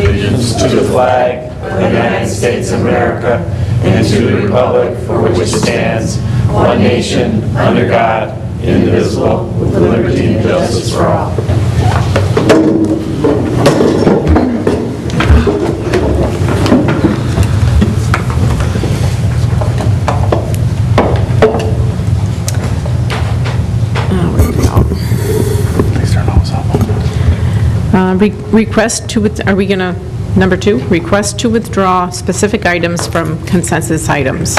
allegiance to the flag of the United States of America and to the republic for which it stands, one nation, under God, indivisible, with liberty and justice for all. Request to, are we going to, number 2, request to withdraw specific items from consensus items.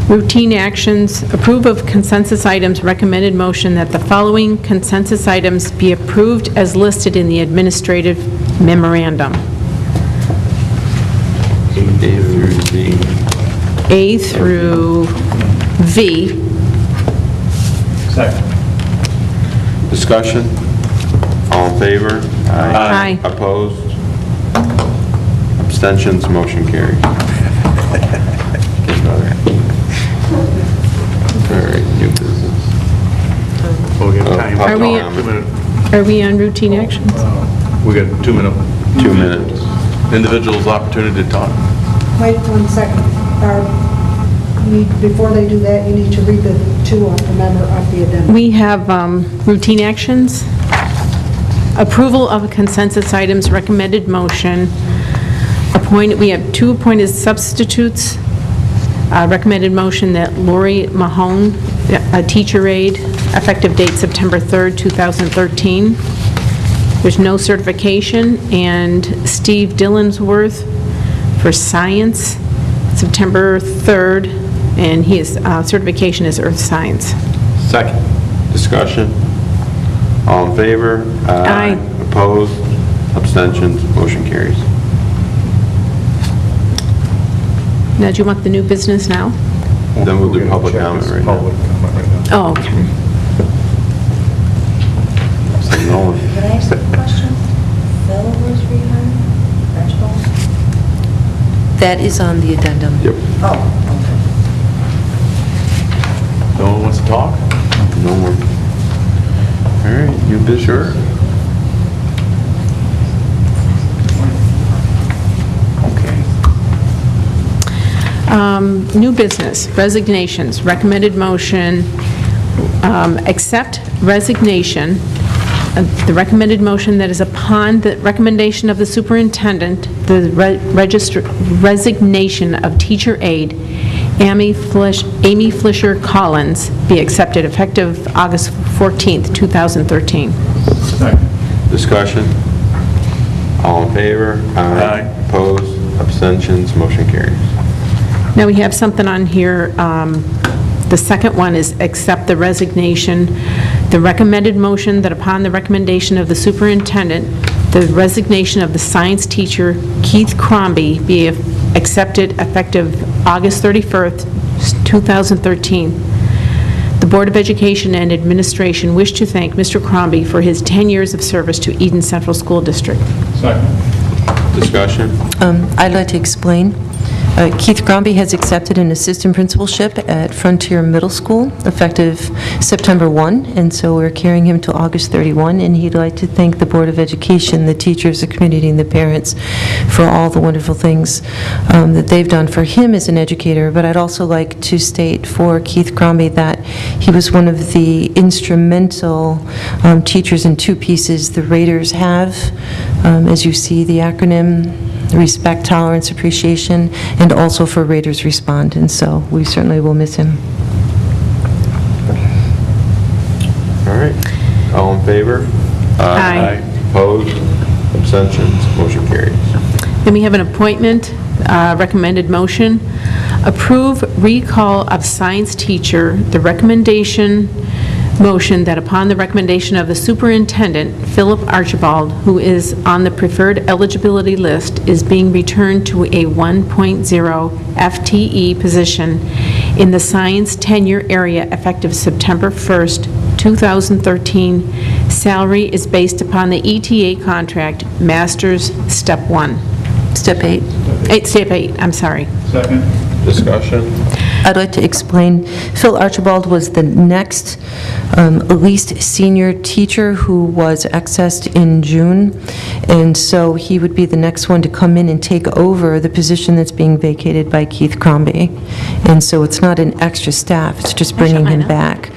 Routine actions, approve of consensus items, recommended motion that the following consensus items be approved as listed in the administrative memorandum. A through V. Second. Discussion? All in favor? Aye. Opposed? Abstentions? Motion carried. All right, new business. Well, we got time. Are we- 2 minutes. Are we on routine actions? We got 2 minutes. 2 minutes. Individual's opportunity to talk. Wait 1 second. Before they do that, you need to read the 2 off the member of the addendum. We have routine actions, approval of consensus items, recommended motion, we have 2 appointed substitutes, recommended motion that Lori Mahone, a teacher aide, effective date September 3rd, 2013. There's no certification, and Steve Dillingsworth for science, September 3rd, and his certification is Earth Science. Second. Discussion? All in favor? Aye. Opposed? Abstentions? Motion carries. Now, do you want the new business now? Then we'll do public comment right now. Public comment right now. Oh, okay. So Nolan. Could I ask a question? Phil was rehired? Principal? That is on the addendum. Yep. Oh, No one wants to talk? No more. All right, new business. Sure. Okay. New business, resignations, recommended motion, accept resignation. The recommended motion that is upon the recommendation of the superintendent, the resignation of teacher aide, Amy Flisher Collins, be accepted effective August 14th, 2013. Second. Discussion? All in favor? Aye. Opposed? Abstentions? Motion carries. Now, we have something on here. The second one is accept the resignation. The recommended motion that upon the recommendation of the superintendent, the resignation of the science teacher, Keith Crombie, be accepted effective August 31st, 2013. The Board of Education and Administration wish to thank Mr. Crombie for his 10 years of service to Eden Central School District. Second. Discussion? I'd like to explain. Keith Crombie has accepted an assistant principalship at Frontier Middle School effective September 1, and so we're carrying him to August 31, and he'd like to thank the Board of Education, the teachers, the community, and the parents for all the wonderful things that they've done for him as an educator. But I'd also like to state for Keith Crombie that he was one of the instrumental teachers in 2 pieces the Raiders have, as you see the acronym, respect, tolerance, appreciation, and also for Raiders Respond, and so we certainly will miss him. All right. All in favor? Aye. Opposed? Abstentions? Motion carries. Then we have an appointment, recommended motion, approve recall of science teacher, the recommendation motion that upon the recommendation of the superintendent, Philip Archibald, who is on the preferred eligibility list, is being returned to a 1.0 FTE position in the science tenure area effective September 1st, 2013. Salary is based upon the ETA contract, Master's Step 1. Step 8. Step 8, I'm sorry. Second. Discussion? I'd like to explain. Phil Archibald was the next least senior teacher who was accessed in June, and so he would be the next one to come in and take over the position that's being vacated by Keith Crombie. And so it's not an extra staff, it's just bringing him back.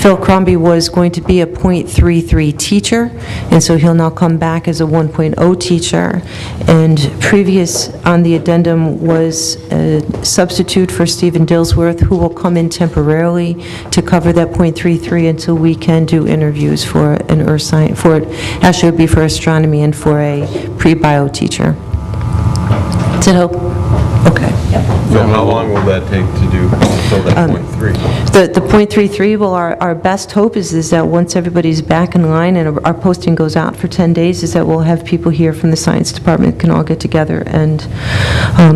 Phil Crombie was going to be a .33 teacher, and so he'll now come back as a 1.0 teacher. And previous on the addendum was a substitute for Stephen Dillsworth, who will come in temporarily to cover that .33 until we can do interviews for an earth science, actually it would be for astronomy and for a pre-bio teacher. Does it help? Okay. So how long will that take to do until that point 3? The .33, well, our best hope is that once everybody's back in line and our posting goes out for 10 days, is that we'll have people here from the science department can all get together and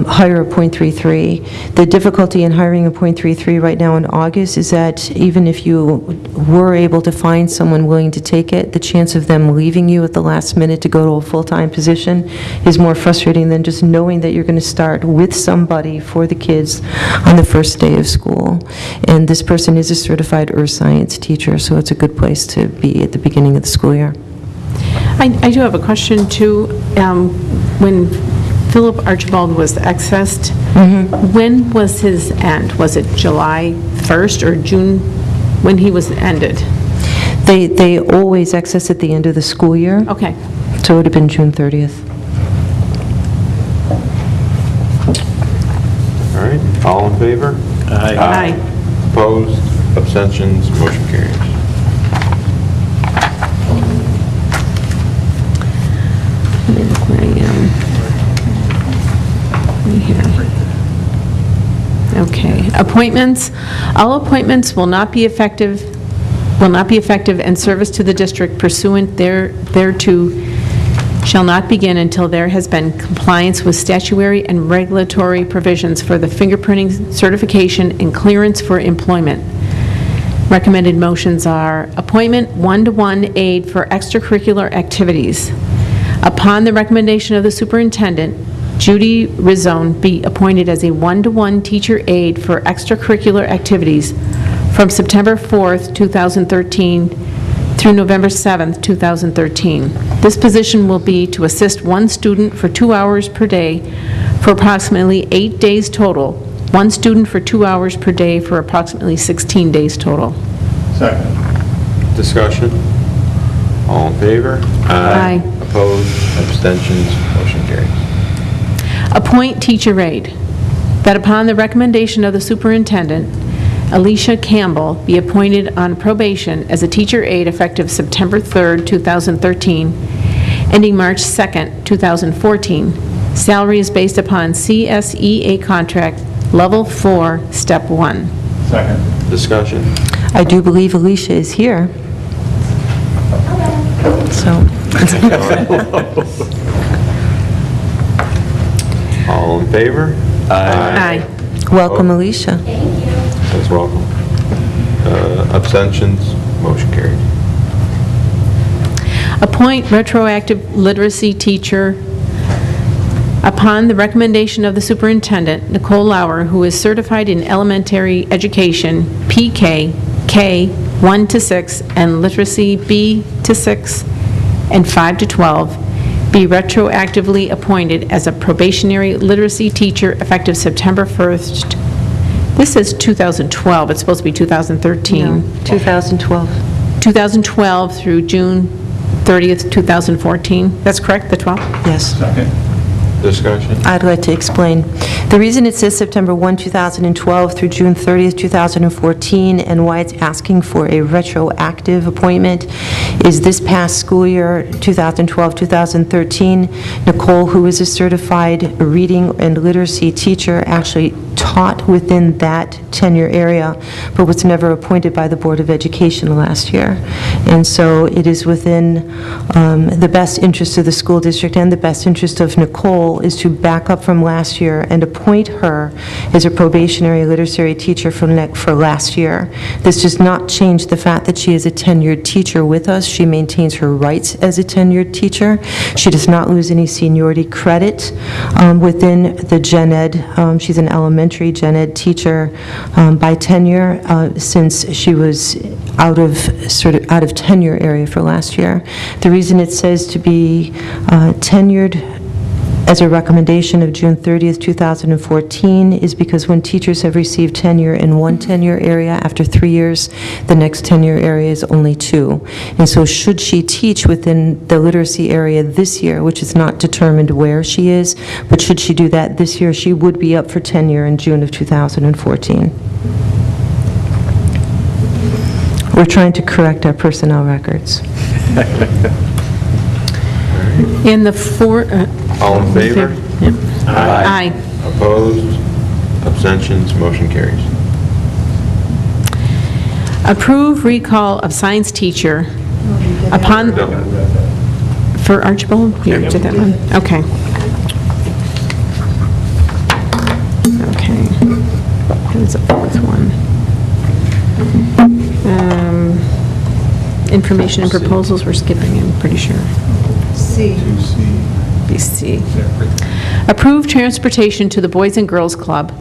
hire a .33. The difficulty in hiring a .33 right now in August is that even if you were able to find someone willing to take it, the chance of them leaving you at the last minute to go to a full-time position is more frustrating than just knowing that you're going to start with somebody for the kids on the first day of school. And this person is a certified earth science teacher, so it's a good place to be at the beginning of the school year. I do have a question, too. When Philip Archibald was accessed, when was his end? Was it July 1st or June when he was ended? They always access at the end of the school year, Okay. so it would have been June 30th. All right, all in favor? Aye. Opposed? Abstentions? Motion carries. Let me look where I am. Right here. Okay. Appointments. All appointments will not be effective and service to the district pursuant thereto shall not begin until there has been compliance with statutory and regulatory provisions for the fingerprinting certification and clearance for employment. Recommended motions are appointment 1-to-1 aide for extracurricular activities. Upon the recommendation of the superintendent, Judy Rizzone be appointed as a 1-to-1 teacher aide for extracurricular activities from September 4th, 2013 through November 7th, 2013. This position will be to assist one student for 2 hours per day for approximately 8 days total, one student for 2 hours per day for approximately 16 days total. Second. Discussion? All in favor? Aye. Opposed? Abstentions? Motion carries. Appoint teacher aide. That upon the recommendation of the superintendent, Alicia Campbell be appointed on probation as a teacher aide effective September 3rd, 2013, ending March 2nd, 2014. Salary is based upon CSEA contract Level 4, Step 1. Second. Discussion? I do believe Alicia is here. So, All in favor? Aye. welcome, Alicia. That's welcome. Abstentions? Motion carries. Appoint retroactive literacy teacher. Upon the recommendation of the superintendent, Nicole Lauer, who is certified in elementary education, PK, K, 1 to 6, and literacy B to 6, and 5 to 12, be retroactively appointed as a probationary literacy teacher effective September 1st. This says 2012, it's supposed to be 2013. 2012. 2012 through June 30th, 2014. That's correct, the 12th? Yes. Second. Discussion? I'd like to explain. The reason it says September 1, 2012 through June 30th, 2014, and why it's asking for a retroactive appointment is this past school year, 2012-2013, Nicole, who is a certified reading and literacy teacher, actually taught within that tenure area, but was never appointed by the Board of Education last year. And so it is within the best interest of the school district and the best interest of Nicole is to back up from last year and appoint appoint her as a probationary literary teacher for last year. This does not change the fact that she is a tenured teacher with us. She maintains her rights as a tenured teacher. She does not lose any seniority credit within the gen ed. She's an elementary gen ed teacher by tenure since she was out of tenure area for last year. The reason it says to be tenured as a recommendation of June 30th, 2014 is because when teachers have received tenure in one tenure area after 3 years, the next tenure area is only 2. And so should she teach within the literacy area this year, which is not determined where she is, but should she do that this year, she would be up for tenure in June of 2014. We're trying to correct our personnel records. In the All in favor? Yep. Aye. Opposed? Abstentions? Motion carries. Approve recall of science teacher upon, for Archibald? You already did that one? Okay. Okay. Here's the fourth one. Information and proposals, we're skipping, I'm pretty sure. C. BC. Approve transportation to the Boys and Girls Club.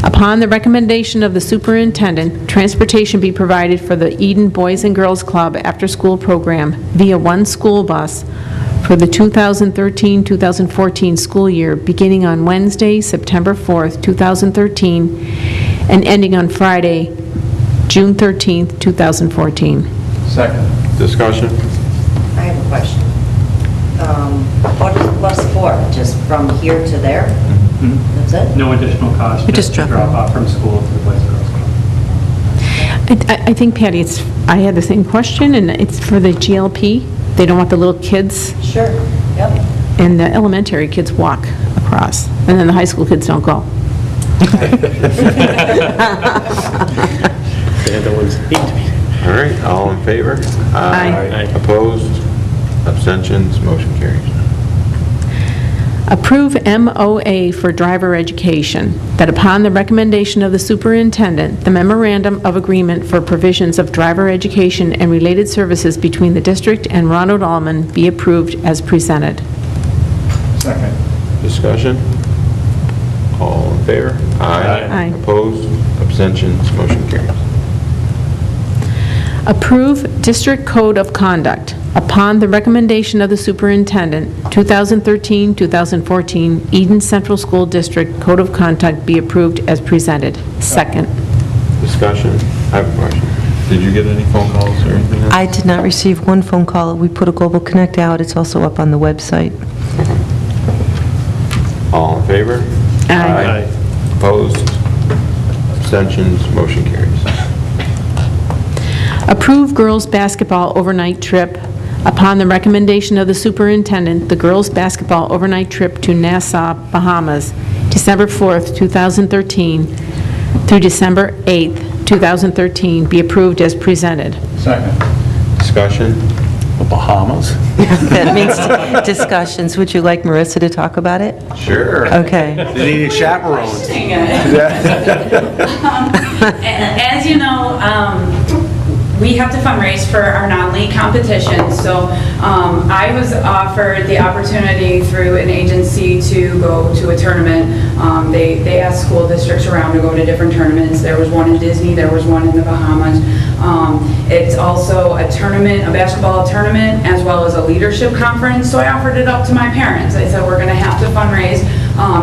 Upon the recommendation of the superintendent, transportation be provided for the Eden Boys and Girls Club after-school program via one school bus for the 2013-2014 school year, beginning on Wednesday, September 4th, 2013, and ending on Friday, June 13th, 2014. Second. Discussion? I have a question. What is the bus for? Just from here to there? That's it? No additional cost, We just just to drop drop off from school to the Boys and Girls Club. I think, Patty, I had the same question, and it's for the GLP. They don't want the little kids, Sure, yep. and the elementary kids walk across, and then the high school kids don't go. All right, all in favor? Aye. Opposed? Abstentions? Motion carries. Approve MOA for driver education, that upon the recommendation of the superintendent, the memorandum of agreement for provisions of driver education and related services between the district and Ronald Allman be approved as presented. Second. Discussion? All in favor? Aye. Opposed? Abstentions? Motion carries. Approve District Code of Conduct. Upon the recommendation of the superintendent, 2013-2014 Eden Central School District Code of Conduct be approved as presented. Second. Discussion? I have a question. Did you get any phone calls or anything else? I did not receive one phone call. We put a Global Connect out. It's also up on the website. All in favor? Aye. Opposed? Abstentions? Motion carries. Approve girls' basketball overnight trip. Upon the recommendation of the superintendent, the girls' basketball overnight trip to Nassau, Bahamas, December 4th, 2013 through December 8th, 2013, be approved as presented. Second. Discussion? The Bahamas? That means discussions. Would you like Marissa to talk about it? Sure. Okay. They need chaperones. As you know, we have to fundraise for our non-league competitions, so I was offered the opportunity through an agency to go to a tournament. They asked school districts around to go to different tournaments. There was one in Disney, there was one in the Bahamas. It's also a tournament, a basketball tournament, as well as a leadership conference, so I offered it up to my parents. I said, we're going to have to fundraise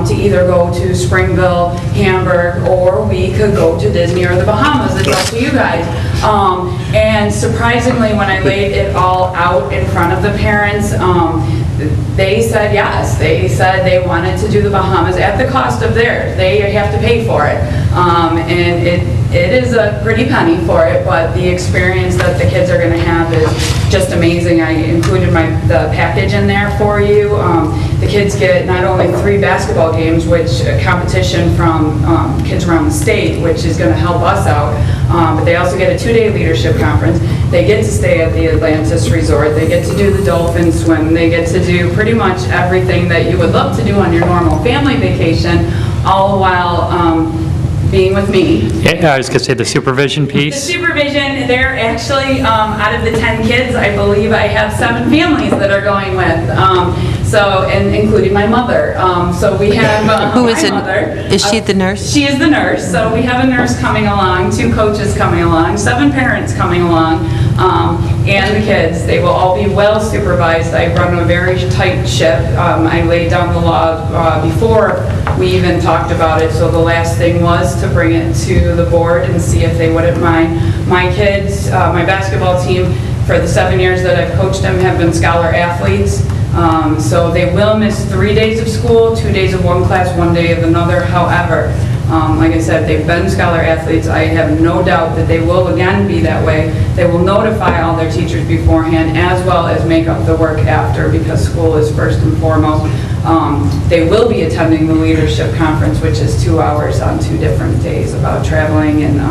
to either go to Springville, Hamburg, or we could go to Disney or the Bahamas. It's up to you guys. And surprisingly, when I laid it all out in front of the parents, they said yes. They said they wanted to do the Bahamas at the cost of theirs. They have to pay for it. And it is a pretty penny for it, but the experience that the kids are going to have is just amazing. I included the package in there for you. The kids get not only 3 basketball games, which a competition from kids around the state, which is going to help us out, but they also get a 2-day leadership conference. They get to stay at the Atlantis Resort. They get to do the dolphin swim. They get to do pretty much everything that you would love to do on your normal family vacation, all while being with me. Yeah, I was going to say the supervision The piece. supervision, they're actually, out of the 10 kids, I believe I have 7 families that are going with, and including my mother. So we have Who is my it? mother. Is she the nurse? She is the nurse. So we have a nurse coming along, 2 coaches coming along, 7 parents coming along, and the kids. They will all be well supervised. I run a very tight ship. I laid down the law before we even talked about it, so the last thing was to bring it to the board and see if they wouldn't mind. My kids, my basketball team, for the 7 years that I've coached them, have been scholar athletes. So they will miss 3 days of school, 2 days of one class, 1 day of another. However, like I said, they've been scholar athletes. I have no doubt that they will again be that way. They will notify all their teachers beforehand as well as make up the work after, because school is first and foremost. They will be attending the leadership conference, which is 2 hours on 2 different days about traveling and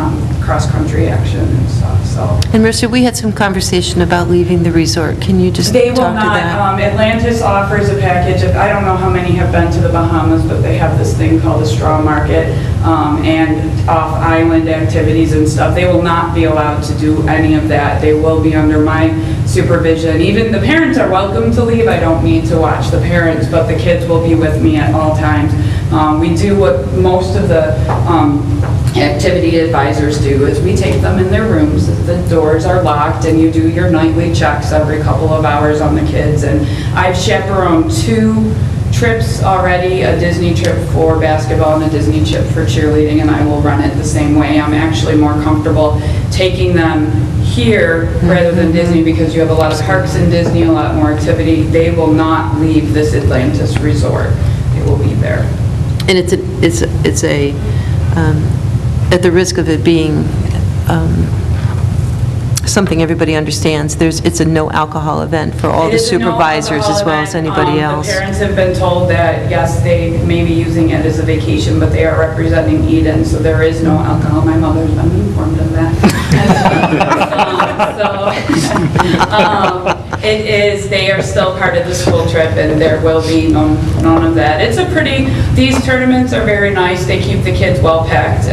cross-country action and stuff, so. And Marissa, we had some conversation about leaving the resort. Can you just They talk will to not, that? Atlantis offers a package of, I don't know how many have been to the Bahamas, but they have this thing called the straw market, and off-island activities and stuff. They will not be allowed to do any of that. They will be under my supervision. Even the parents are welcome to leave. I don't need to watch the parents, but the kids will be with me at all times. We do what most of the activity advisors do, is we take them in their rooms, the doors are locked, and you do your nightly checks every couple of hours on the kids. And I've chaperoned 2 trips already, a Disney trip for basketball and a Disney trip for cheerleading, and I will run it the same way. I'm actually more comfortable taking them here rather than Disney, because you have a lot of parks in Disney, a lot more activity. They will not leave this Atlantis resort. They will be there. And it's at the risk of it being something everybody understands, it's a no alcohol event for all It the is a no supervisors as well as alcohol anybody event. else. The parents have been told that, yes, they may be using it as a vacation, but they are representing Eden, so there is no alcohol. My mother's been informed of that. It is, they are still part of the school trip, and there will be none of that. These tournaments are very nice. They keep the kids well packed.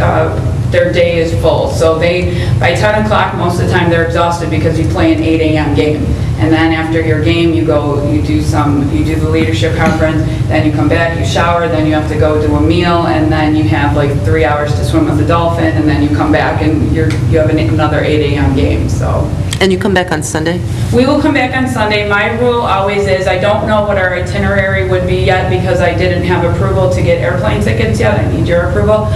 Their day is full. So by 10 o'clock, most of the time, they're exhausted because you play an 8 a.m. game. And then after your game, you do the leadership conference, then you come back, you shower, then you have to go do a meal, and then you have like 3 hours to swim with the dolphin, and then you come back and you have another 8 a.m. game, so. And you come back on Sunday? We will come back on Sunday. My rule always is, I don't know what our itinerary would be yet because I didn't have approval to get airplane tickets yet. I need your approval.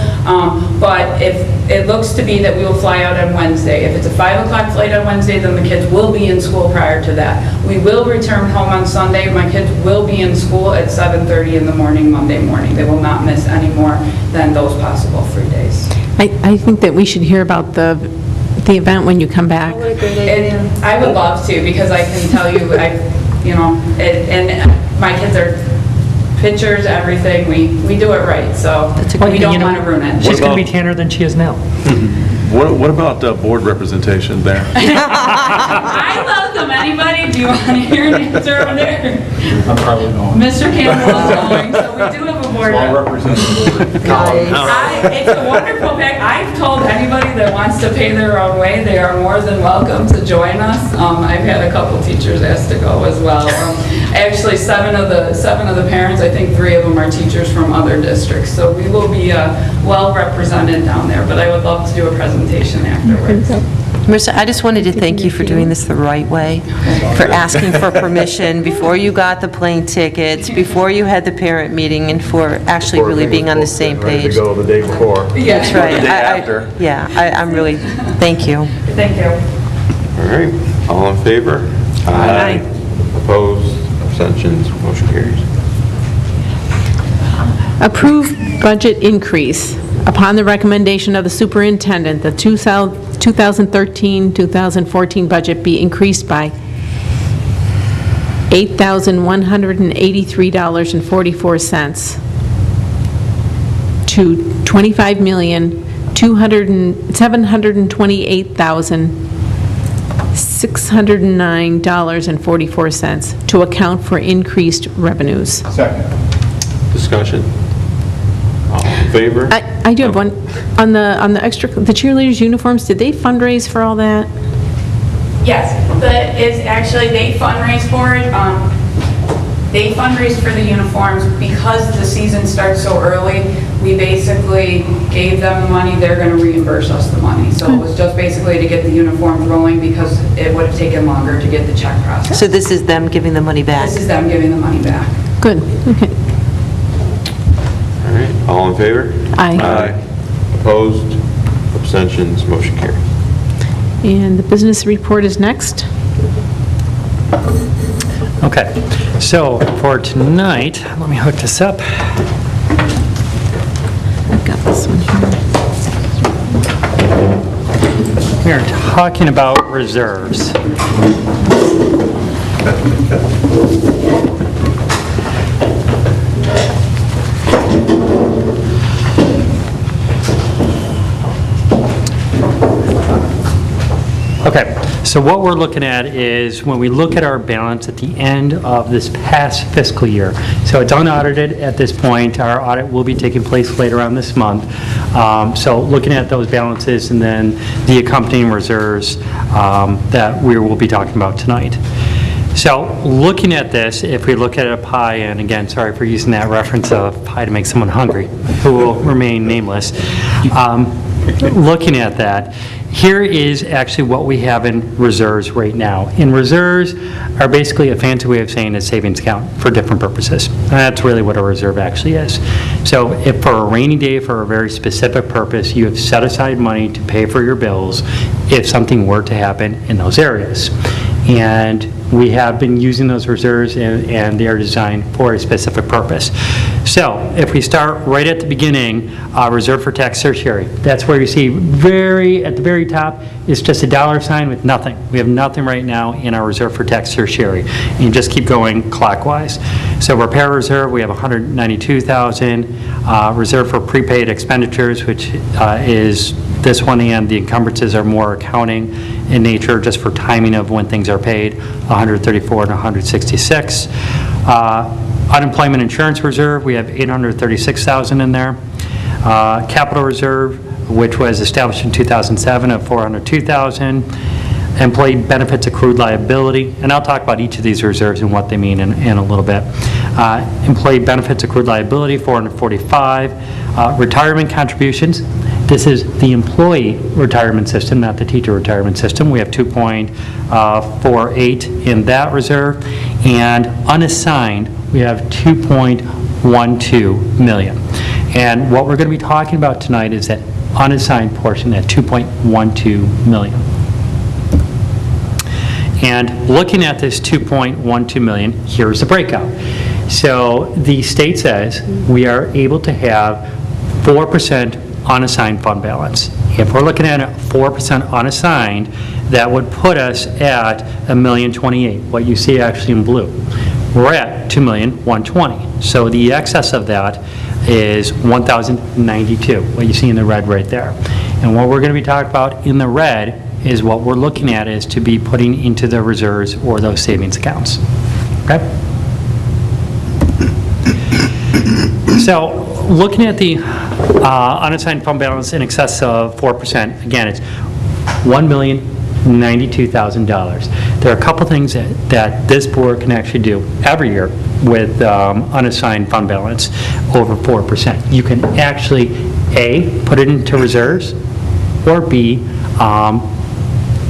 But if it looks to be that we will fly out on Wednesday. If it's a 5 o'clock flight on Wednesday, then the kids will be in school prior to that. We will return home on Sunday. My kids will be in school at 7:30 in the morning, Monday morning. They will not miss any more than those possible 3 days. I think that we should hear about the event when you come back. And I would love to, because I can tell you, and my kids are pictures, everything, we do it right, so we don't want to ruin it. She's going to be tanner than she is now. What about board representation there? I welcome anybody. Do you want to hear an answer over there? I'm probably going. Mr. Campbell is going, so we do have a board I'll rep. represent the board. It's a wonderful pack. I've told anybody that wants to pay their own way, they are more than welcome to join us. I've had a couple teachers ask to go as well. Actually, seven of the parents, I think 3 of them are teachers from other districts, so we will be well represented down there, but I would love to do a presentation afterwards. Marissa, I just wanted to thank you for doing this the right way, for asking for permission before you got the plane tickets, before you had the parent meeting, and for actually really being on the same Ready page. to go the day before. Yeah. That's right. The day after. I'm really, thank you. Thank you. All right, all in favor? Aye. Opposed, abstentions, motion carries. Approve budget increase. Upon the recommendation of the superintendent, the 2013-2014 budget be increased by $8,183.44 to $25,228,609.44 to account for increased revenues. Second. Discussion. All in favor? I do have one, on the extra, the cheerleaders' uniforms, did they fundraise for all that? Yes, it's actually, they fundraise for it. They fundraise for the uniforms because the season starts so early. We basically gave them the money, they're going to reimburse us the money. So it was just basically to get the uniforms rolling because it would have taken longer to get the check processed. So this is them giving the money back? This is them giving the money back. Good, okay. All right, all in favor? Aye. Opposed? Abstentions? Motion carries. And the business report is next. Okay, so for tonight, let me hook this up. I've got this one here. We are talking about reserves. Okay, so what we're looking at is when we look at our balance at the end of this past fiscal year. So it's unaudited at this point. Our audit will be taking place later on this month. So looking at those balances and then the accompanying reserves that we will be talking about tonight. So looking at this, if we look at a pie, and again, sorry for using that reference of pie to make someone hungry, who will remain nameless. Looking at that, here is actually what we have in reserves right now. In reserves are basically a fancy way of saying a savings account for different purposes. And that's really what a reserve actually is. So if for a rainy day, for a very specific purpose, you have set aside money to pay for your bills if something were to happen in those areas. And we have been using those reserves and they are designed for a specific purpose. So if we start right at the beginning, reserve for tax certiorari, that's where you see at the very top is just a dollar sign with nothing. We have nothing right now in our reserve for tax certiorari. And you just keep going clockwise. So repair reserve, we have 192,000. Reserve for prepaid expenditures, which is this one, and the encumbrances are more accounting in nature, just for timing of when things are paid, 134 and 166. Unemployment insurance reserve, we have 836,000 in there. Capital reserve, which was established in 2007, of 402,000. Employee benefits accrued liability, and I'll talk about each of these reserves and what they mean in a little bit. Employee benefits accrued liability, 445. Retirement contributions, this is the employee retirement system, not the teacher retirement system. We have 2.48 in that reserve, and unassigned, we have 2.12 million. And what we're going to be talking about tonight is that unassigned portion, that 2.12 million. And looking at this 2.12 million, here's the breakout. So the state says we are able to have 4% unassigned fund balance. If we're looking at a 4% unassigned, that would put us at $1,028,000, what you see actually in blue. We're at $2,120,000. So the excess of that is $1,092, what you see in the red right there. And what we're going to be talking about in the red is what we're looking at is to be putting into the reserves or those savings accounts. Okay? So looking at the unassigned fund balance in excess of 4%, again, it's $1,092,000. There are a couple things that this board can actually do every year with unassigned fund balance over 4%. You can actually, A, put it into reserves, or B,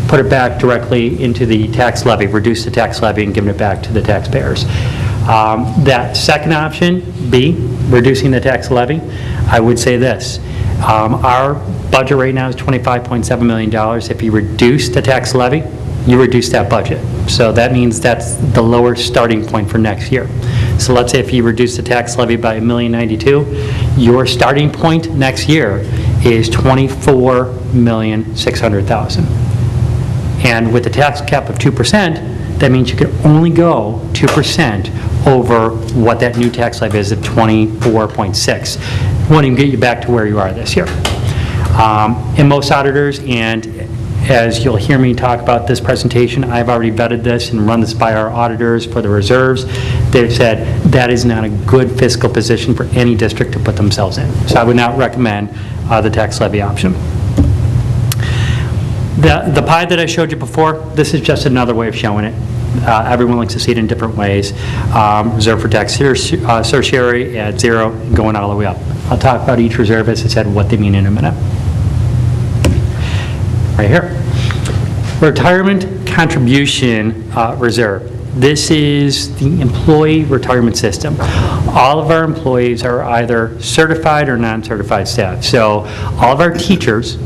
put it back directly into the tax levy, reduce the tax levy and give it back to the taxpayers. That second option, B, reducing the tax levy, I would say this. Our budget right now is $25.7 million. If you reduce the tax levy, you reduce that budget. So that means that's the lower starting point for next year. So let's say if you reduce the tax levy by $1,092,000, your starting point next year is $24,600,000. And with the tax cap of 2%, that means you can only go 2% over what that new tax levy is of 24.6. Won't even get you back to where you are this year. And most auditors and As you'll hear me talk about this presentation, I've already vetted this and run this by our auditors for the reserves. They've said that is not a good fiscal position for any district to put themselves in. So I would not recommend the tax levy option. The pie that I showed you before, this is just another way of showing it. Everyone likes to see it in different ways. Reserve for tax certiorari at 0, going all the way up. I'll talk about each reserve, as I said, what they mean in a minute. Right here. Retirement contribution reserve. This is the employee retirement system. All of our employees are either certified or non-certified staff. So all of our teachers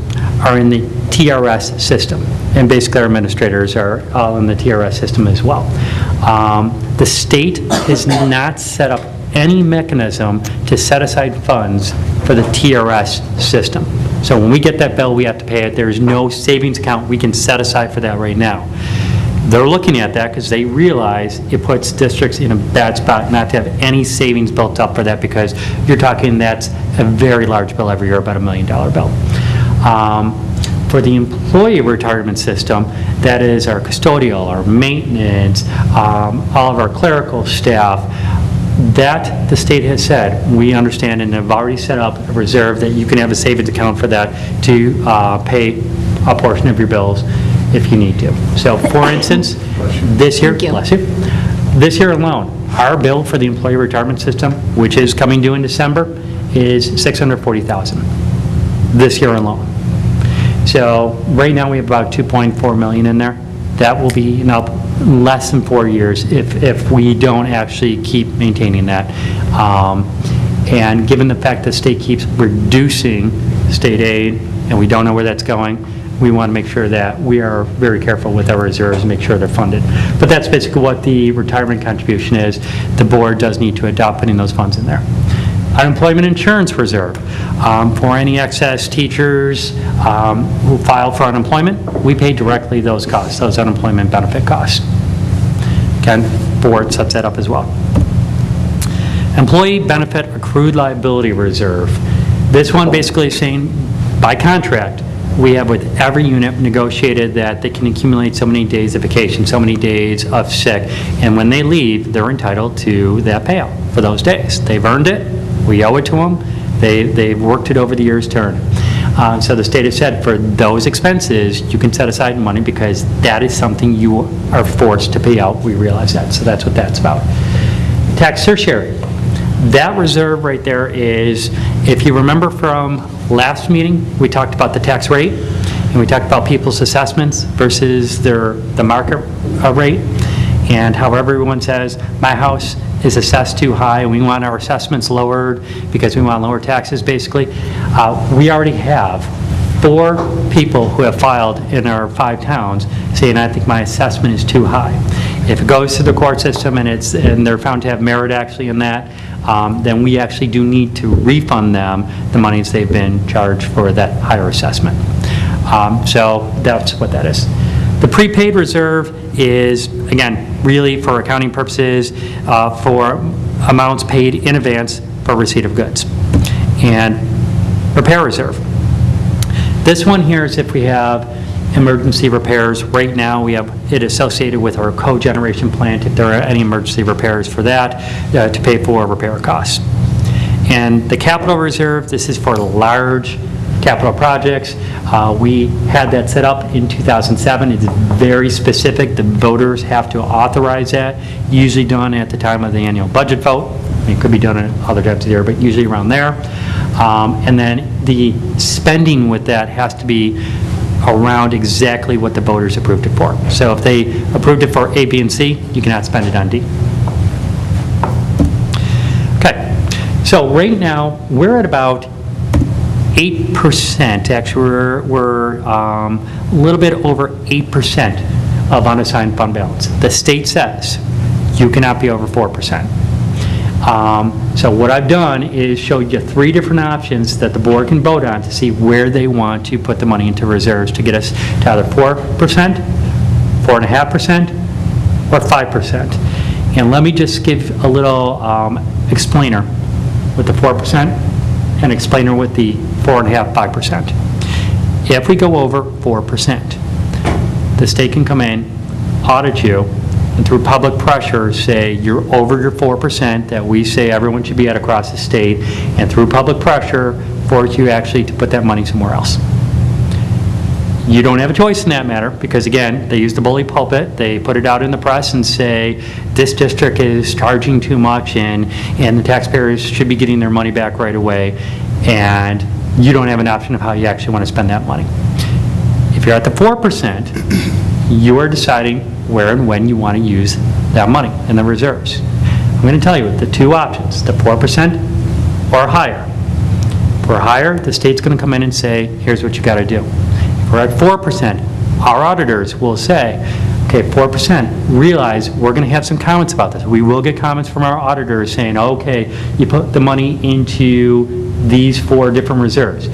are in the TRS system, and basically our administrators are all in the TRS system as well. The state has not set up any mechanism to set aside funds for the TRS system. So when we get that bill, we have to pay it. There's no savings account we can set aside for that right now. They're looking at that because they realize it puts districts in a bad spot not to have any savings built up for that, because you're talking that's a very large bill every year, about $1 million bill. For the employee retirement system, that is our custodial, our maintenance, all of our clerical staff, that the state has said, we understand and have already set up a reserve that you can have a savings account for that to pay a portion of your bills if you need to. So for instance, this year, Thank you. bless you, this year alone, our bill for the employee retirement system, which is coming due in December, is $640,000 this year alone. So right now we have about 2.4 million in there. That will be up less than 4 years if we don't actually keep maintaining that. And given the fact that the state keeps reducing state aid and we don't know where that's going, we want to make sure that we are very careful with our reserves and make sure they're funded. But that's basically what the retirement contribution is. The board does need to adopt putting those funds in there. Unemployment insurance reserve. For any excess teachers who file for unemployment, we pay directly those costs, those unemployment benefit costs. Again, board sets that up as well. Employee benefit accrued liability reserve. This one basically is saying, by contract, we have with every unit negotiated that they can accumulate so many days of vacation, so many days of sick, and when they leave, they're entitled to that payout for those days. They've earned it, we owe it to them, they've worked it over the years to earn it. So the state has said for those expenses, you can set aside money because that is something you are forced to pay out. We realize that, so that's what that's about. Tax certiorari. That reserve right there is, if you remember from last meeting, we talked about the tax rate, and we talked about people's assessments versus the market rate, and how everyone says, my house is assessed too high, and we want our assessments lowered because we want lower taxes, basically. We already have 4 people who have filed in our 5 towns saying, I think my assessment is too high. If it goes to the court system and they're found to have merit actually in that, then we actually do need to refund them the monies they've been charged for that higher assessment. So that's what that is. The prepaid reserve is, again, really for accounting purposes, for amounts paid in advance for receipt of goods. And repair reserve. This one here is if we have emergency repairs. Right now, we have it associated with our cogeneration plant, if there are any emergency repairs for that, to pay for repair costs. And the capital reserve, this is for large capital projects. We had that set up in 2007. It's very specific. The voters have to authorize that, usually done at the time of the annual budget vote. It could be done at other times of the year, but usually around there. And then the spending with that has to be around exactly what the voters approved it for. So if they approved it for A, B, and C, you cannot spend it on D. Okay, so right now, we're at about 8%. Actually, we're a little bit over 8% of unassigned fund balance. The state says you cannot be over 4%. So what I've done is show you 3 different options that the board can vote on to see where they want to put the money into reserves to get us to either 4%, 4.5%, or 5%. And let me just give a little explainer with the 4% and explainer with the 4.5%, 5%. If we go over 4%, the state can come in, audit you, and through public pressure, say you're over your 4% that we say everyone should be at across the state, and through public pressure, force you actually to put that money somewhere else. You don't have a choice in that matter, because again, they use the bully pulpit, they put it out in the press and say, this district is charging too much, and the taxpayers should be getting their money back right away, and you don't have an option of how you actually want to spend that money. If you're at the 4%, you are deciding where and when you want to use that money in the reserves. I'm going to tell you the two options, the 4% or higher. For higher, the state's going to come in and say, here's what you got to do. If we're at 4%, our auditors will say, okay, 4%, realize we're going to have some comments about this. We will get comments from our auditors saying, okay, you put the money into these 4 different reserves.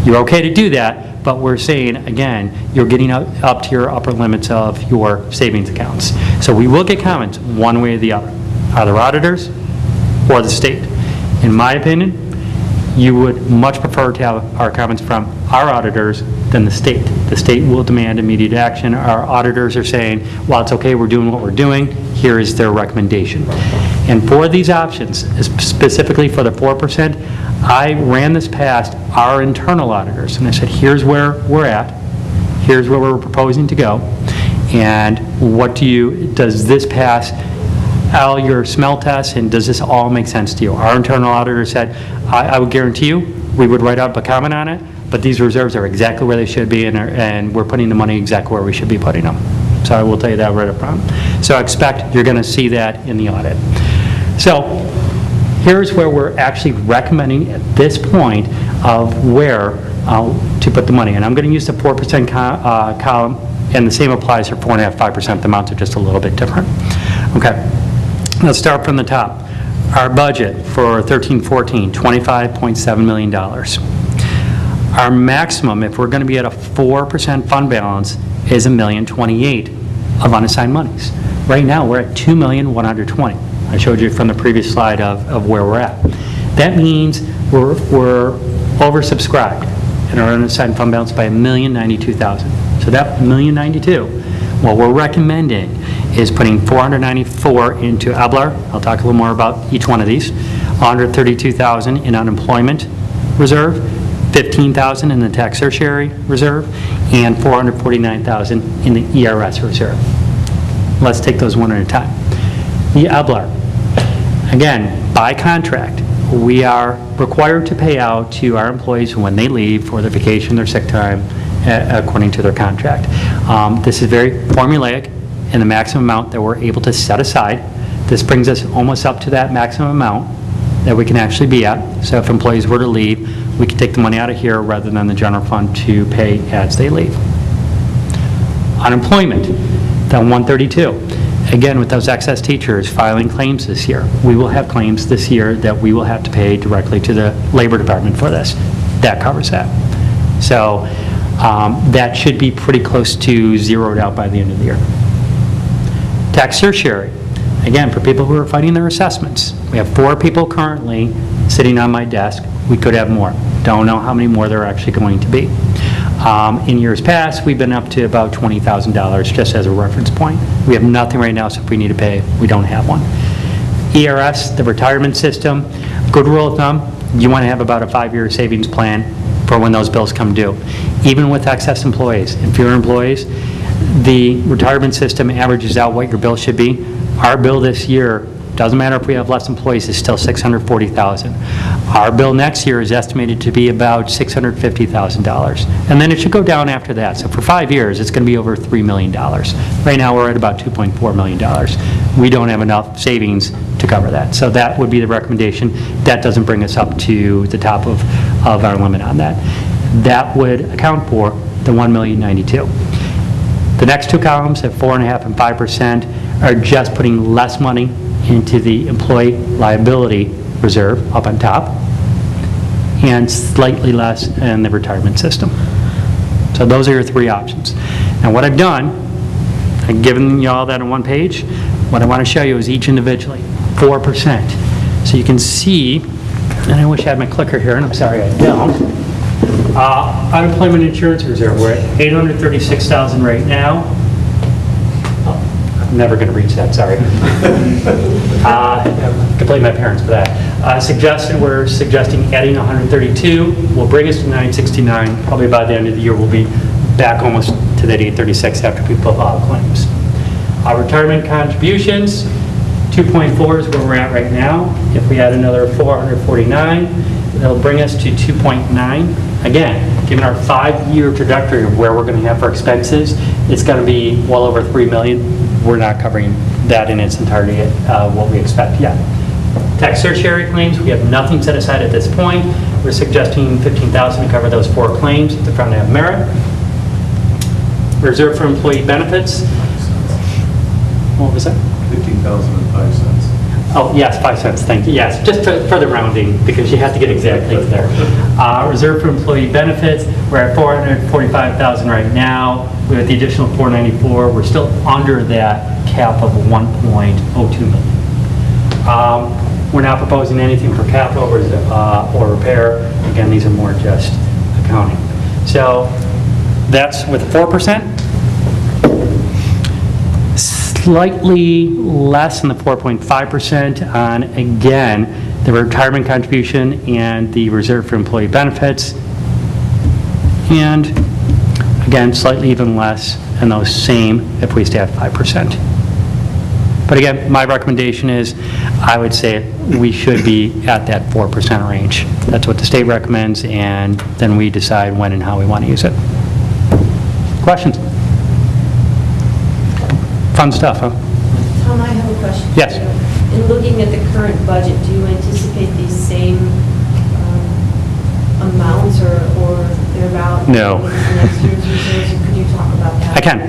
You're okay to do that, but we're saying, again, you're getting up to your upper limits of your savings accounts. So we will get comments one way or the other, either auditors or the state. In my opinion, you would much prefer to have our comments from our auditors than the state. The state will demand immediate action. Our auditors are saying, while it's okay, we're doing what we're doing, here is their recommendation. And for these options, specifically for the 4%, I ran this past our internal auditors, and I said, here's where we're at, here's where we're proposing to go, and does this pass all your smell tests, and does this all make sense to you? Our internal auditor said, I would guarantee you, we would write up a comment on it, but these reserves are exactly where they should be, and we're putting the money exactly where we should be putting them. So I will tell you that right up front. So I expect you're going to see that in the audit. So here's where we're actually recommending at this point of where to put the money. And I'm going to use the 4% column, and the same applies for 4.5%, 5%. The amounts are just a little bit different. Okay, let's start from the top. Our budget for 13-14, $25.7 million. Our maximum, if we're going to be at a 4% fund balance, is $1,028,000 of unassigned monies. Right now, we're at $2,120,000. I showed you from the previous slide of where we're at. That means we're oversubscribed in our unassigned fund balance by $1,092,000. So that $1,092,000, what we're recommending is putting $494,000 into EBLR. I'll talk a little more about each one of these. $132,000 in unemployment reserve, $15,000 in the tax tertiary reserve, and $449,000 in the ERS reserve. Let's take those one at a time. The EBLR, again, by contract, we are required to pay out to our employees when they leave for their vacation, their sick time, according to their contract. This is very formulaic in the maximum amount that we're able to set aside. This brings us almost up to that maximum amount that we can actually be at. So if employees were to leave, we can take the money out of here rather than the general fund to pay as they leave. Unemployment, the $132,000. Again, with those excess teachers filing claims this year, we will have claims this year that we will have to pay directly to the Labor Department for this. That covers that. So that should be pretty close to zeroed out by the end of the year. Tax tertiary, again, for people who are fighting their assessments. We have 4 people currently sitting on my desk. We could have more. Don't know how many more there are actually going to be. In years past, we've been up to about $20,000 just as a reference point. We have nothing right now, so if we need to pay, we don't have one. ERS, the retirement system, good rule of thumb, you want to have about a 5-year savings plan for when those bills come due. Even with excess employees and fewer employees, the retirement system averages out what your bill should be. Our bill this year, doesn't matter if we have less employees, is still $640,000. Our bill next year is estimated to be about $650,000. And then it should go down after that. So for 5 years, it's going to be over $3 million. Right now, we're at about $2.4 million. We don't have enough savings to cover that. So that would be the recommendation. That doesn't bring us up to the top of our limit on that. That would account for the $1,092,000. The next 2 columns at 4.5% and 5% are just putting less money into the employee liability reserve up on top and slightly less in the retirement system. So those are your 3 options. Now what I've done, I've given you all that on one page. What I want to show you is each individually, 4%. So you can see, and I wish I had my clicker here, and I'm sorry I don't. Unemployment insurance reserve, we're at $836,000 right now. never going to reach that, sorry. Could blame my parents for that. We're suggesting adding 132, will bring us to 969. Probably by the end of the year, we'll be back almost to that 836 after we pull out claims. Retirement contributions, 2.4 is where we're at right now. If we add another 449, it'll bring us to 2.9. Again, given our 5-year trajectory of where we're going to have our expenses, it's going to be well over $3 million. We're not covering that in its entirety, what we expect yet. Tax certiorari claims, we have nothing set aside at this point. We're suggesting $15,000 to cover those 4 claims if they're found to have merit. Reserve for employee benefits. What was that? 15,005 cents. Oh, yes, 5 cents, thank you. Yes, just for the rounding, because you have to get exactly there. Reserve for employee benefits, we're at $445,000 right now. With the additional $494, we're still under that cap of $1.02 million. We're not proposing anything for capital or repair. Again, these are more just accounting. So that's with 4%. Slightly less than the 4.5% on, again, the retirement contribution and the reserve for employee benefits. And again, slightly even less than those same if we stay at 5%. But again, my recommendation is, I would say we should be at that 4% range. That's what the state recommends, and then we decide when and how we want to use it. Questions? Fun stuff, huh? Tom, I have a question. Yes. In looking at the current budget, do you anticipate these same amounts or thereabout? No. Next year's reserves, or could you talk about that? I can.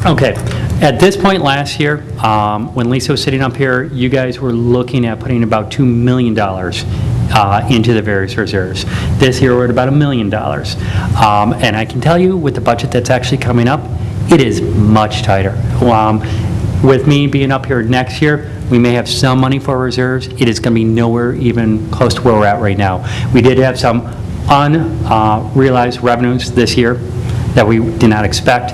Okay. At this point last year, when Lisa was sitting up here, you guys were looking at putting about $2 million into the various reserves. This year, we're at about $1 million. And I can tell you, with the budget that's actually coming up, it is much tighter. With me being up here next year, we may have some money for reserves. It is going to be nowhere even close to where we're at right now. We did have some unrealized revenues this year that we did not expect.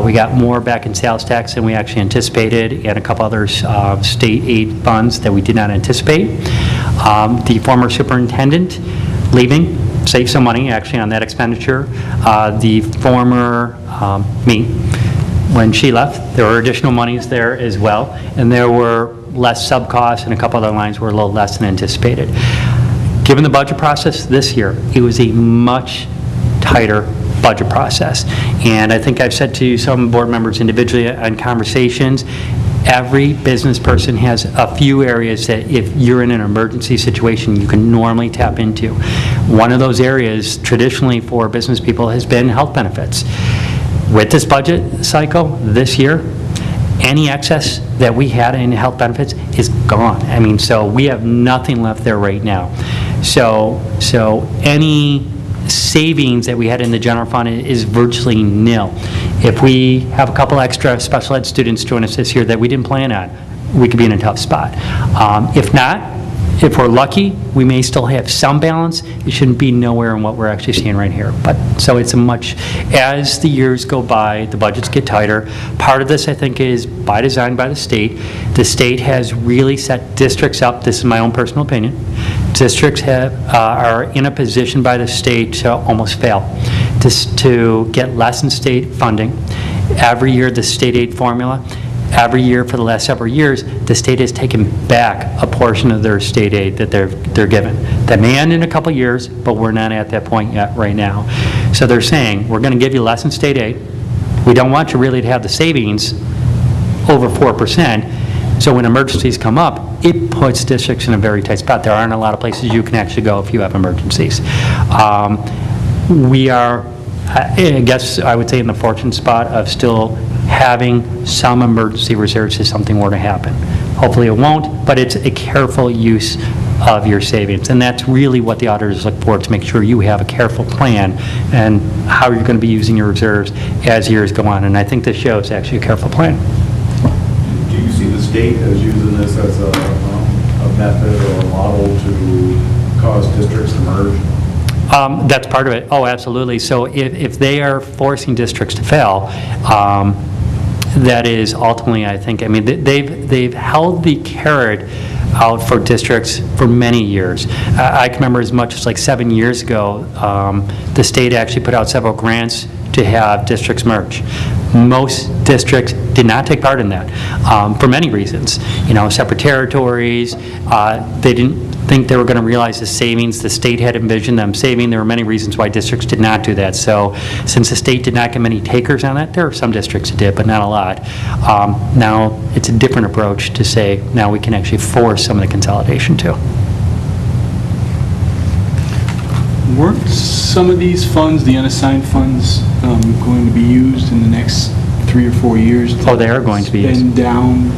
We got more back in sales tax than we actually anticipated, and a couple other state aid funds that we did not anticipate. The former superintendent leaving saved some money actually on that expenditure. The former me, when she left, there were additional monies there as well, and there were less sub-costs, and a couple other lines were a little less than anticipated. Given the budget process this year, it was a much tighter budget process. And I think I've said to some board members individually on conversations, every business person has a few areas that if you're in an emergency situation, you can normally tap into. One of those areas traditionally for business people has been health benefits. With this budget cycle this year, any excess that we had in health benefits is gone. I mean, so we have nothing left there right now. So any savings that we had in the general fund is virtually nil. If we have a couple extra special ed students join us this year that we didn't plan on, we could be in a tough spot. If not, if we're lucky, we may still have some balance. It shouldn't be nowhere in what we're actually seeing right here. But so it's as the years go by, the budgets get tighter. Part of this, I think, is by design by the state. The state has really set districts up, this is my own personal opinion, districts are in a position by the state to almost fail, to get less in state funding. Every year, the state aid formula, every year for the last several years, the state has taken back a portion of their state aid that they're given. That may end in a couple years, but we're not at that point yet right now. So they're saying, we're going to give you less in state aid. We don't want you really to have the savings over 4%. So when emergencies come up, it puts districts in a very tight spot. There aren't a lot of places you can actually go if you have emergencies. We are, I guess I would say, in the fortunate spot of still having some emergency reserves if something were to happen. Hopefully it won't, but it's a careful use of your savings. And that's really what the auditors look for, to make sure you have a careful plan and how you're going to be using your reserves as years go on. And I think this shows actually a careful plan. Do you see the state as using this as a method or a model to cause districts to merge? That's part of it. Oh, absolutely. So if they are forcing districts to fail, that is ultimately, I think, I mean, they've held the carrot out for districts for many years. I can remember as much as like 7 years ago, the state actually put out several grants to have districts merge. Most districts did not take part in that for many reasons. You know, separate territories, they didn't think they were going to realize the savings the state had envisioned them saving. There were many reasons why districts did not do that. So since the state did not get many takers on that, there are some districts that did, but not a lot. Now it's a different approach to say now we can actually force some of the consolidation too. Weren't some of these funds, the unassigned funds, going to be used in the next 3 or 4 years? Oh, they are going to be used. Spend down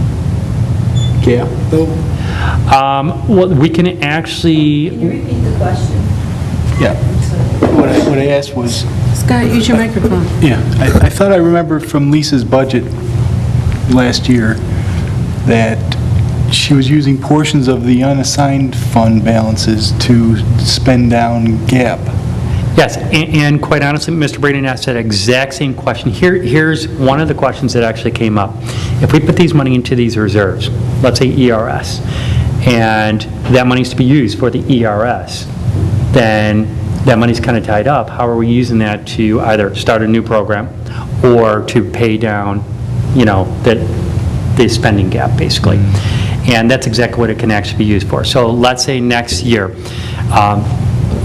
gap, though? Well, we can actually, Can you repeat the question? Yeah. What I asked was, Scott, use your microphone. yeah, I thought I remembered from Lisa's budget last year that she was using portions of the unassigned fund balances to spend down gap. yes, and quite honestly, Mr. Braden asked that exact same question. Here's one of the questions that actually came up. If we put these money into these reserves, let's say ERS, and that money's to be used for the ERS, then that money's kind of tied up. How are we using that to either start a new program or to pay down, you know, the spending gap, basically? And that's exactly what it can actually be used for. So let's say next year,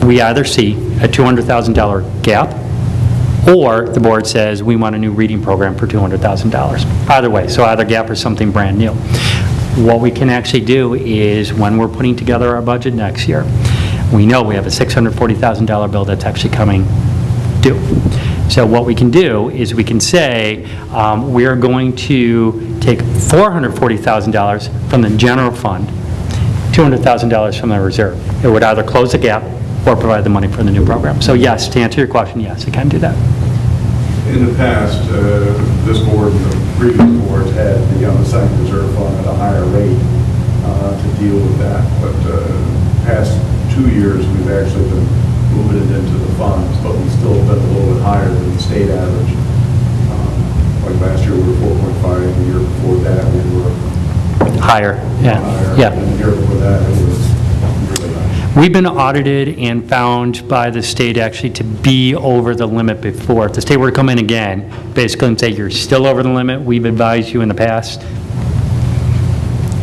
we either see a $200,000 gap, or the board says we want a new reading program for $200,000. Either way, so either gap or something brand new. What we can actually do is when we're putting together our budget next year, we know we have a $640,000 bill that's actually coming due. So what we can do is we can say we are going to take $440,000 from the general fund, $200,000 from the reserve. It would either close the gap or provide the money for the new program. So yes, to answer your question, yes, it can do that. In the past, this board and the previous boards had the unassigned reserve fund at a higher rate to deal with that. But past 2 years, we've actually been moving it into the funds, but we still have been a little bit higher than the state average. Like last year, we were 4.5. The year before that, we were Higher, yeah. higher. Yeah. And the year before that, it was really high. We've been audited and found by the state actually to be over the limit before. If the state were to come in again, basically and say you're still over the limit, we've advised you in the past,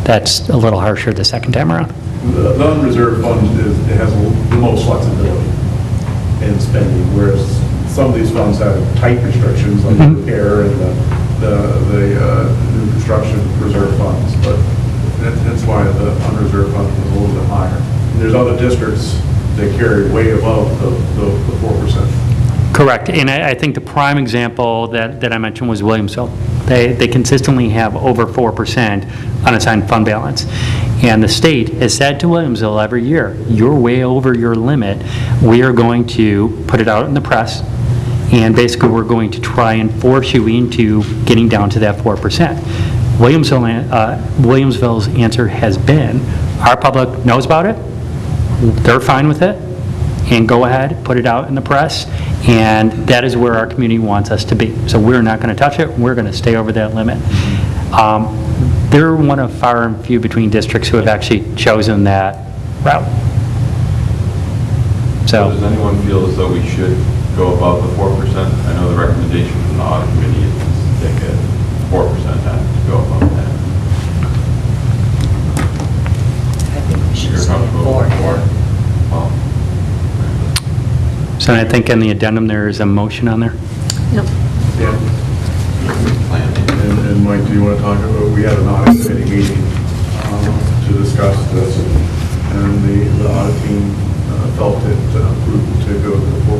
that's a little harsher the second time around. The unreserved fund has the most flexibility in spending, whereas some of these funds have tight restrictions like repair and the new construction reserve funds, but that's why the unreserved fund is a little bit higher. And there's other districts that carry way above the 4%. Correct, and I think the prime example that I mentioned was Williamsville. They consistently have over 4% unassigned fund balance. And the state has said to Williamsville every year, you're way over your limit. We are going to put it out in the press, and basically we're going to try and force you into getting down to that 4%. Williamsville's answer has been, our public knows about it, they're fine with it, and go ahead, put it out in the press, and that is where our community wants us to be. So we're not going to touch it, we're going to stay over that limit. They're one of far and few between districts who have actually chosen that route. So does anyone feel as though we should go above the 4%? I know the recommendation from the audit committee is to take a 4% and to go above that. I think we should You're say comfortable with 4? Well, So I think in the addendum there is a motion on there. Yep. Yeah. plan. And Mike, do you want to talk about, we had an audit committee meeting to discuss this, and the audit team felt it prudent to go to the 4%.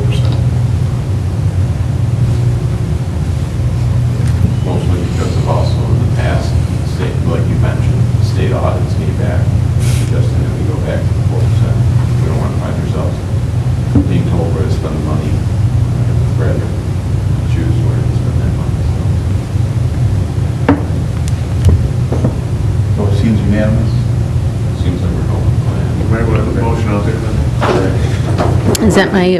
Mostly because of also in the past, state, like you mentioned, state audits me back, suggesting that we go back to the 4%. We don't want to find ourselves being told where to spend the money. I'd rather choose where to spend that money. So it seems unanimous. Seems like we're going to plan. You might want to have a motion out there then. Is that my,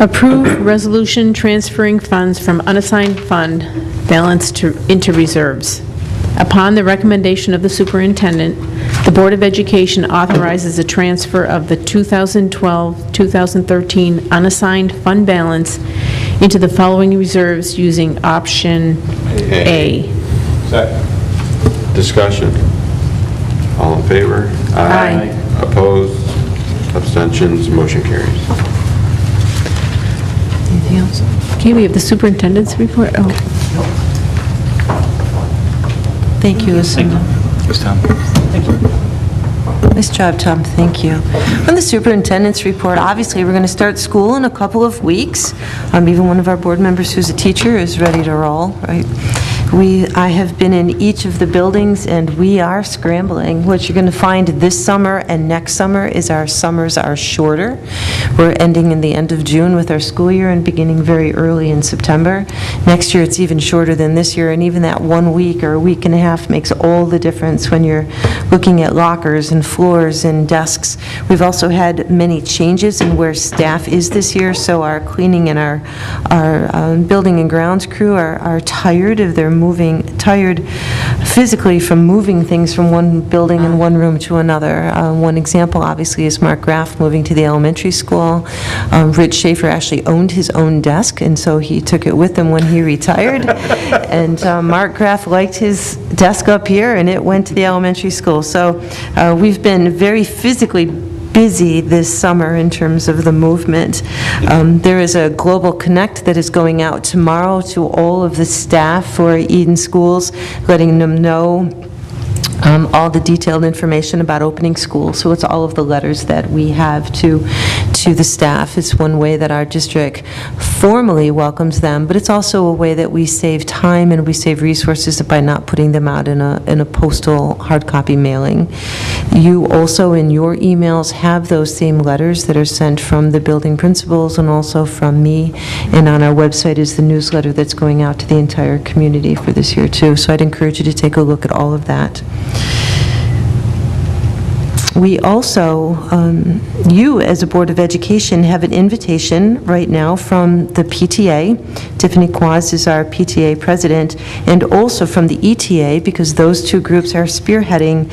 Approve resolution transferring funds from unassigned fund balance into reserves. Upon the recommendation of the superintendent, the Board of Education authorizes a transfer of the 2012-2013 unassigned fund balance into the following reserves using option A. Second. Discussion. All in favor? Aye. Opposed? Abstentions? Motion carries. Anything else? Okay, we have the superintendent's report. Oh, Thank you, Lucinda. Yes, Tom? Nice job, Tom, thank you. On the superintendent's report, obviously, we're going to start school in a couple of weeks. Even one of our board members who's a teacher is ready to roll, right? I have been in each of the buildings, and we are scrambling. What you're going to find this summer and next summer is our summers are shorter. We're ending in the end of June with our school year and beginning very early in September. Next year, it's even shorter than this year, and even that 1 week or a week and a half makes all the difference when you're looking at lockers and floors and desks. We've also had many changes in where staff is this year, so our cleaning and our building and grounds crew are tired physically from moving things from one building and one room to another. One example, obviously, is Mark Graff moving to the elementary school. Rich Schaefer actually owned his own desk, and so he took it with him when he retired. And Mark Graff liked his desk up here, and it went to the elementary school. So we've been very physically busy this summer in terms of the movement. There is a Global Connect that is going out tomorrow to all of the staff for Eden Schools, letting them know all the detailed information about opening school. So it's all of the letters that we have to the staff. It's one way that our district formally welcomes them, but it's also a way that we save time and we save resources by not putting them out in a postal hard copy mailing. You also, in your emails, have those same letters that are sent from the building principals and also from me, and on our website is the newsletter that's going out to the entire community for this year too. So I'd encourage you to take a look at all of that. We also, you as a Board of Education have an invitation right now from the PTA. Tiffany Quaz is our PTA president, and also from the ETA, because those two groups are spearheading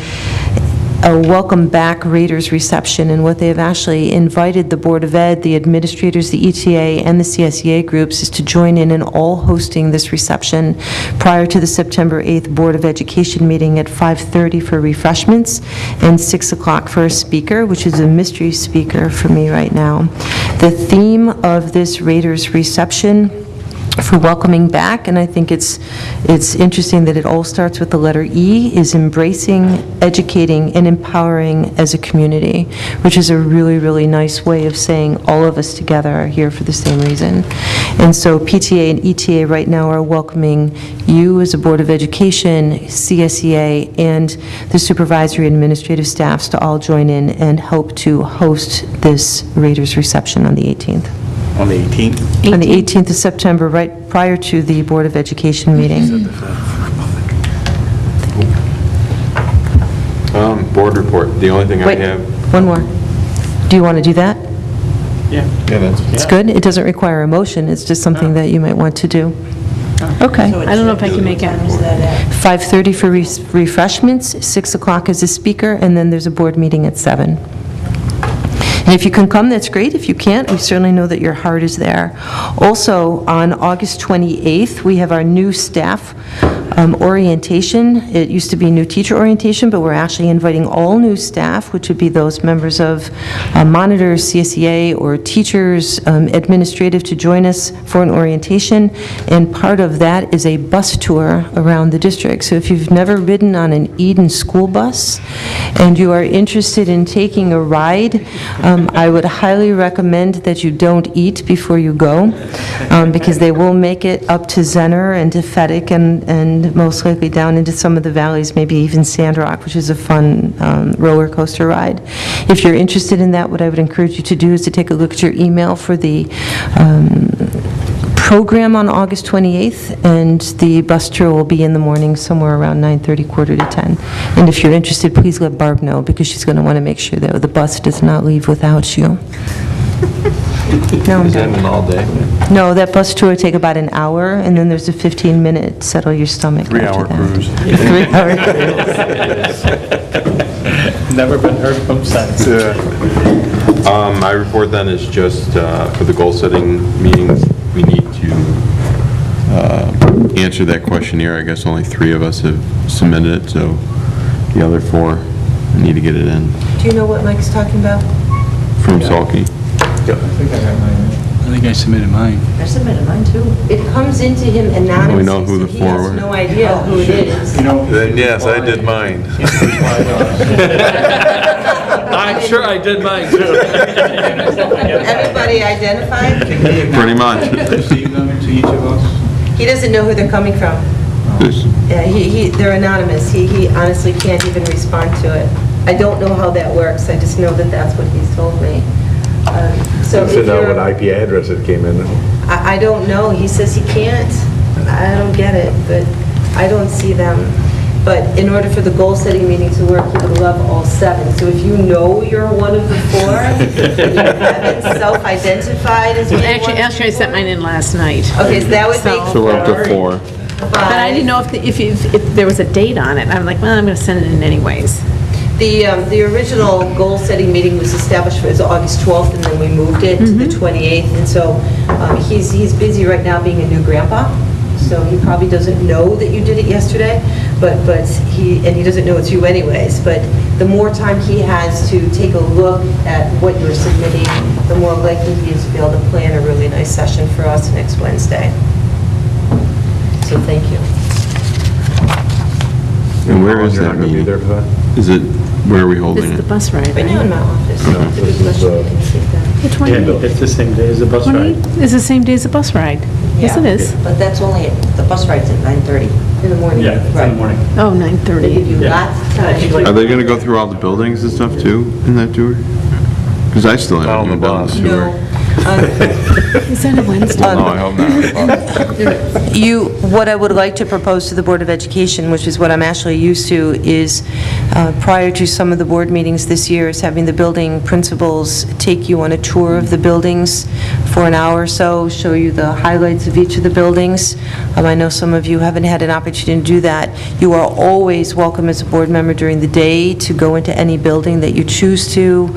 a welcome back Raiders reception, and what they have actually invited the Board of Ed, the administrators, the ETA, and the CSEA groups is to join in all hosting this reception prior to the September 8th Board of Education meeting at 5:30 for refreshments and 6 o'clock for a speaker, which is a mystery speaker for me right now. The theme of this Raiders reception for welcoming back, and I think it's interesting that it all starts with the letter E, is embracing, educating, and empowering as a community, which is a really, really nice way of saying all of us together are here for the same reason. And so PTA and ETA right now are welcoming you as a Board of Education, CSEA, and the supervisory administrative staffs to all join in and help to host this Raiders reception on the 18th. On the 18th? On the 18th of September, right prior to the Board of Education meeting. Board report. The only thing I Wait, have... one more. Do you want to do that? Yeah, that's... It's good? It doesn't require a motion, it's just something that you might want to do. Okay. So I don't know if I can make it. What time is that at? 5:30 for refreshments, 6 o'clock as a speaker, and then there's a board meeting at 7. And if you can come, that's great. If you can't, we certainly know that your heart is there. Also, on August 28th, we have our new staff orientation. It used to be new teacher orientation, but we're actually inviting all new staff, which would be those members of monitors, CSEA, or teachers, administrative, to join us for an orientation. And part of that is a bus tour around the district. So if you've never ridden on an Eden school bus and you are interested in taking a ride, I would highly recommend that you don't eat before you go, because they will make it up to Zenner and to Fettick and most likely down into some of the valleys, maybe even Sandrock, which is a fun roller coaster ride. If you're interested in that, what I would encourage you to do is to take a look at your email for the program on August 28th, and the bus tour will be in the morning somewhere around 9:30, quarter to 10. And if you're interested, please let Barb know, because she's going to want to make sure that the bus does not leave without you. No, I'm Is that done. an all-day? No, that bus tour would take about an hour, and then there's a 15-minute settle your stomach after that. 3-hour cruise. 3-hour cruise. Never been heard from since. My report then is just for the goal-setting meetings, we need to answer that questionnaire. I guess only 3 of us have submitted it, so the other 4 need to get it in Do you know what Mike's talking about? from Salke. I think I submitted mine. I submitted mine too. It comes into him anonymously. We know who the so he 4 has were. no idea who it is. Then yes, I did mine. I'm sure I did mine too. Everybody identified? Pretty much. Receive them to each of us? He doesn't know who they're coming from. Yeah, they're anonymous. He honestly can't even respond to it. I don't know how that works. I just know that that's what he's told me. So if you're... IP address it came in. I don't know. He says he can't. I don't get it, but I don't see them. But in order for the goal-setting meeting to work, you would love all 7. So if you know you're one of the 4, and you haven't self-identified as being one of the Actually, I sent mine in last night. Okay, so that would make So we're up to 4. But I didn't know if there was a date on it. I'm like, well, I'm going to send it in anyways. The original goal-setting meeting was established for August 12th, and then we moved it to the 28th. And so he's busy right now being a new grandpa, so he probably doesn't know that you did it yesterday, but he doesn't know it's you anyways. But the more time he has to take a look at what you're submitting, the more likely he is to be able to plan a really nice session for us next Wednesday. So thank you. And where is that meeting? Is it, where are we This holding is the it? bus ride, Right now in right? my office, so it's a good question. You can see that. The 28th. It's the same day as the bus ride. 28th is the same day as the bus ride. Yes, it Yeah. is. But that's only, the bus ride's at 9:30. In the morning. Yeah, it's in the Right. morning. Oh, They give 9:30. you lots of time. Are they going to go through all the buildings and stuff too in that tour? Because I still haven't even done the No. tour. Is that a Wednesday? No, I hope not. What I would like to propose to the Board of Education, which is what I'm actually used to, is prior to some of the board meetings this year, is having the building principals take you on a tour of the buildings for an hour or so, show you the highlights of each of the buildings. I know some of you haven't had an opportunity to do that. You are always welcome as a board member during the day to go into any building that you choose to,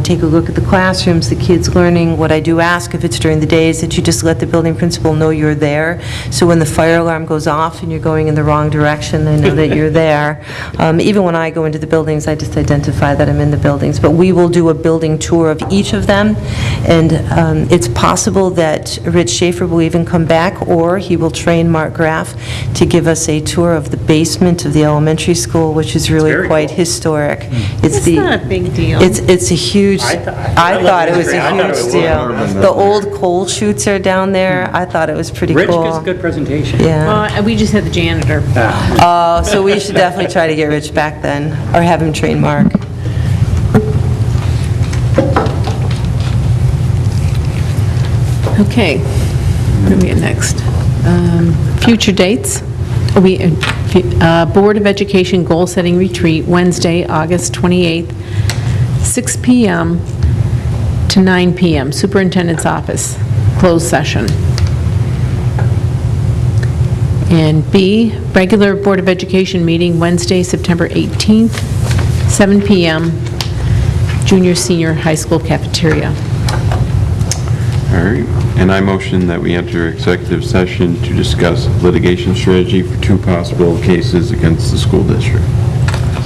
take a look at the classrooms, the kids learning. What I do ask, if it's during the day, is that you just let the building principal know you're there, so when the fire alarm goes off and you're going in the wrong direction, they know that you're there. Even when I go into the buildings, I just identify that I'm in the buildings. But we will do a building tour of each of them, and it's possible that Rich Schaefer will even come back, or he will train Mark Graff to give us a tour of the basement of the elementary school, which is really very quite cool. historic. It's It's not a big deal. It's a huge, I thought it was I a thought it huge was deal. more than The old coal chutes are down there. I thought it was pretty Rich cool. gives a good presentation. Yeah. We just had the janitor. Oh, so we should definitely try to get Rich back then, or have him train Mark. Okay, what do we get next? Future dates. Board of Education Goal Setting Retreat, Wednesday, August 28th, 6 p.m. to 9 p.m., Superintendent's Office, closed session. And B, regular Board of Education meeting, Wednesday, September 18th, 7 p.m., junior, senior high school cafeteria. All right, and I motion that we enter executive session to discuss litigation strategy for 2 possible cases against the school district.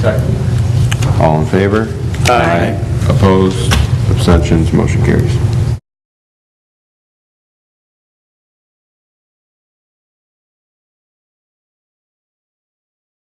Second. All in favor? Aye. Opposed? Abstentions? Motion carries.